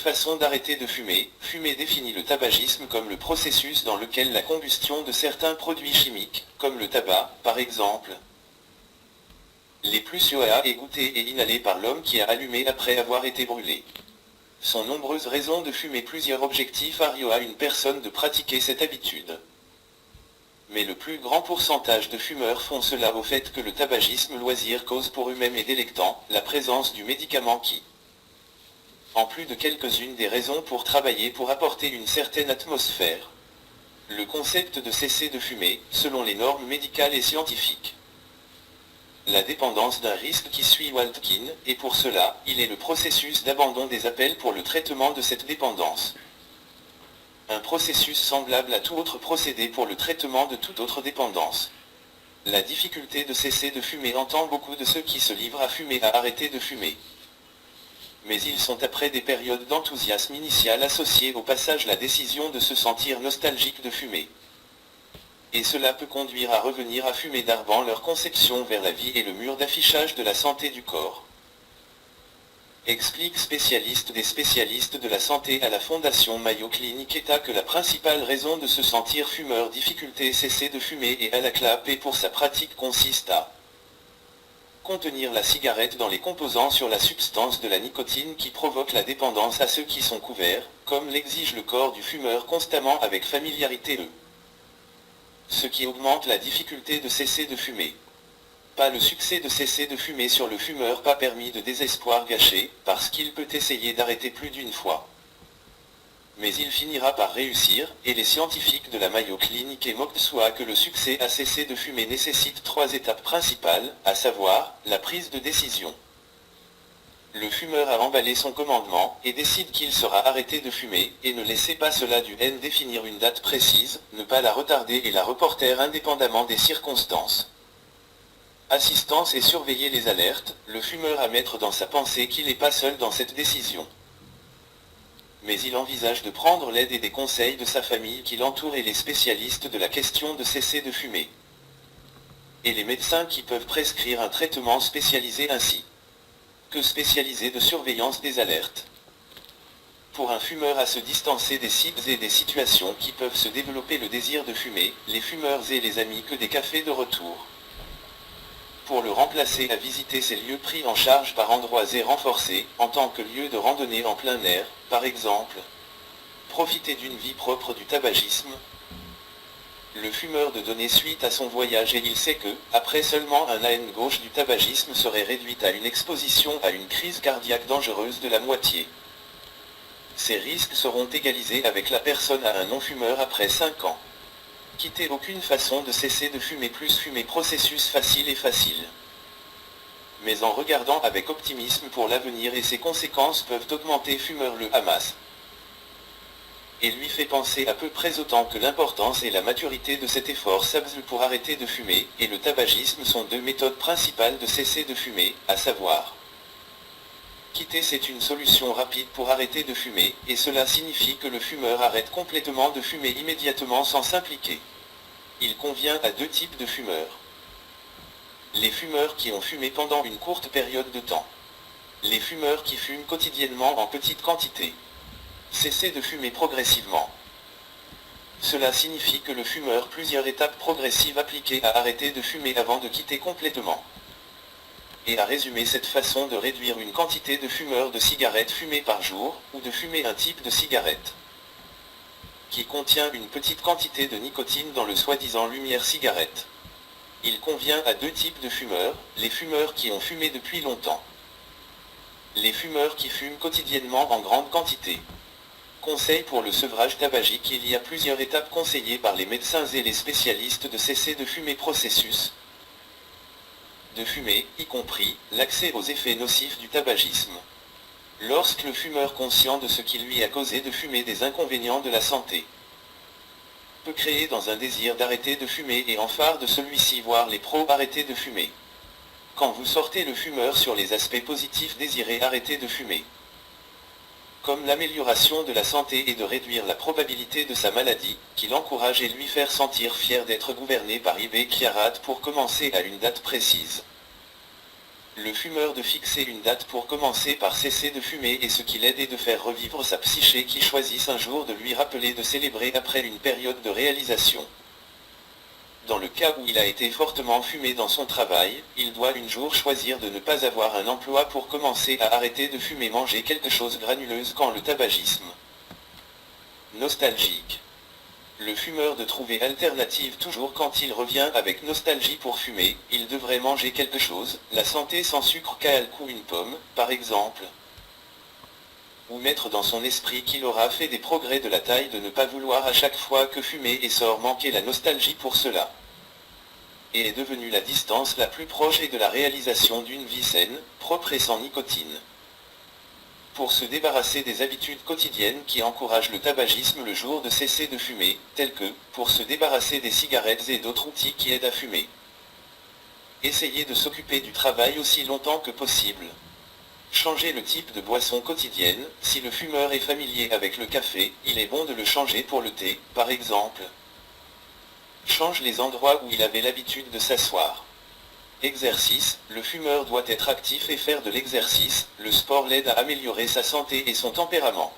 façon d'arrêter de fumer. Fumer définit le tabagisme comme le processus dans lequel la combustion de certains produits chimiques, comme le tabac, par exemple, les plus UAA est goûté et inhalé par l'homme qui a allumé après avoir été brûlé. Sont nombreuses raisons de fumer. Plusieurs objectifs arrivent à une personne de pratiquer cette habitude. Mais le plus grand pourcentage de fumeurs font cela au fait que le tabagisme loisir cause pour eux-mêmes et délectant la présence du médicament qui, en plus de quelques-unes des raisons pour travailler pour apporter une certaine atmosphère, le concept de cesser de fumer, selon les normes médicales et scientifiques. La dépendance d'un risque qui suit Waltkin, et pour cela, il est le processus d'abandon des appels pour le traitement de cette dépendance. Un processus semblable à tout autre procédé pour le traitement de toute autre dépendance. La difficulté de cesser de fumer entend beaucoup de ceux qui se livrent à fumer à arrêter de fumer. Mais ils sont après des périodes d'enthousiasme initial associées au passage la décision de se sentir nostalgique de fumer. Et cela peut conduire à revenir à fumer darbant leur conception vers la vie et le mur d'affichage de la santé du corps. Explique spécialiste des spécialistes de la santé à la Fondation Mayo Clinic État que la principale raison de se sentir fumeur difficulté cesser de fumer et à la clope et pour sa pratique consiste à contenir la cigarette dans les composants sur la substance de la nicotine qui provoque la dépendance à ceux qui sont couverts, comme l'exige le corps du fumeur constamment avec familiarité ce qui augmente la difficulté de cesser de fumer. Pas le succès de cesser de fumer sur le fumeur pas permis de désespoir gâché, parce qu'il peut essayer d'arrêter plus d'une fois. Mais il finira par réussir, et les scientifiques de la Mayo Clinic et moquent soit que le succès à cesser de fumer nécessite 3 étapes principales, à savoir, la prise de décision. Le fumeur a emballé son commandement, et décide qu'il sera arrêté de fumer, et ne laissez pas cela du N définir une date précise, ne pas la retarder et la reporter indépendamment des circonstances. Assistance et surveiller les alertes, le fumeur à mettre dans sa pensée qu'il n'est pas seul dans cette décision. Mais il envisage de prendre l'aide et des conseils de sa famille qui l'entoure et les spécialistes de la question de cesser de fumer. Et les médecins qui peuvent prescrire un traitement spécialisé ainsi que spécialisé de surveillance des alertes. Pour un fumeur à se distancer des sites et des situations qui peuvent se développer le désir de fumer, les fumeurs et les amis que des cafés de retour. Pour le remplacer à visiter ces lieux pris en charge par endroits et renforcés, en tant que lieu de randonnée en plein air, par exemple. Profiter d'une vie propre du tabagisme. Le fumeur de donner suite à son voyage et il sait que, après seulement un AN gauche du tabagisme serait réduite à une exposition à une crise cardiaque dangereuse de la moitié. Ces risques seront égalisés avec la personne à un non-fumeur après 5 ans. Quitter aucune façon de cesser de fumer plus fumer processus facile et facile. Mais en regardant avec optimisme pour l'avenir et ses conséquences peuvent augmenter fumeur le Hamas. Et lui fait penser à peu près autant que l'importance et la maturité de cet effort SABS pour arrêter de fumer, et le tabagisme sont 2 méthodes principales de cesser de fumer, à savoir quitter c'est une solution rapide pour arrêter de fumer, et cela signifie que le fumeur arrête complètement de fumer immédiatement sans s'impliquer. Il convient à 2 types de fumeurs. Les fumeurs qui ont fumé pendant une courte période de temps. Les fumeurs qui fument quotidiennement en petite quantité. Cesser de fumer progressivement. Cela signifie que le fumeur plusieurs étapes progressives appliquées à arrêter de fumer avant de quitter complètement. Et à résumer cette façon de réduire une quantité de fumeurs de cigarettes fumées par jour, ou de fumer un type de cigarette qui contient une petite quantité de nicotine dans le soi-disant lumière cigarette. Il convient à 2 types de fumeurs, les fumeurs qui ont fumé depuis longtemps. Les fumeurs qui fument quotidiennement en grande quantité. Conseil pour le sevrage tabagique. Il y a plusieurs étapes conseillées par les médecins et les spécialistes de cesser de fumer processus de fumer, y compris l'accès aux effets nocifs du tabagisme. Lorsque le fumeur conscient de ce qui lui a causé de fumer des inconvénients de la santé peut créer dans un désir d'arrêter de fumer et en phare de celui-ci voir les pros arrêter de fumer. Quand vous sortez le fumeur sur les aspects positifs désirez arrêter de fumer, comme l'amélioration de la santé et de réduire la probabilité de sa maladie, qui l'encourage et lui faire sentir fier d'être gouverné par Ibé Kiarat pour commencer à une date précise. Le fumeur de fixer une date pour commencer par cesser de fumer et ce qui l'aide est de faire revivre sa psyché qui choisisse un jour de lui rappeler de célébrer après une période de réalisation. Dans le cas où il a été fortement fumé dans son travail, il doit un jour choisir de ne pas avoir un emploi pour commencer à arrêter de fumer, manger quelque chose granuleuse quand le tabagisme. Nostalgique. Le fumeur de trouver alternative toujours quand il revient avec nostalgie pour fumer, il devrait manger quelque chose, la santé sans sucre ou une pomme, par exemple. Ou mettre dans son esprit qu'il aura fait des progrès de la taille de ne pas vouloir à chaque fois que fumer et sort manquer la nostalgie pour cela. Et est devenue la distance la plus proche et de la réalisation d'une vie saine, propre et sans nicotine. Pour se débarrasser des habitudes quotidiennes qui encouragent le tabagisme le jour de cesser de fumer, telles que, pour se débarrasser des cigarettes et d'autres outils qui aident à fumer. Essayez de s'occuper du travail aussi longtemps que possible. Changez le type de boisson quotidienne, si le fumeur est familier avec le café, il est bon de le changer pour le thé, par exemple. Change les endroits où il avait l'habitude de s'asseoir. Exercice, le fumeur doit être actif et faire de l'exercice, le sport l'aide à améliorer sa santé et son tempérament.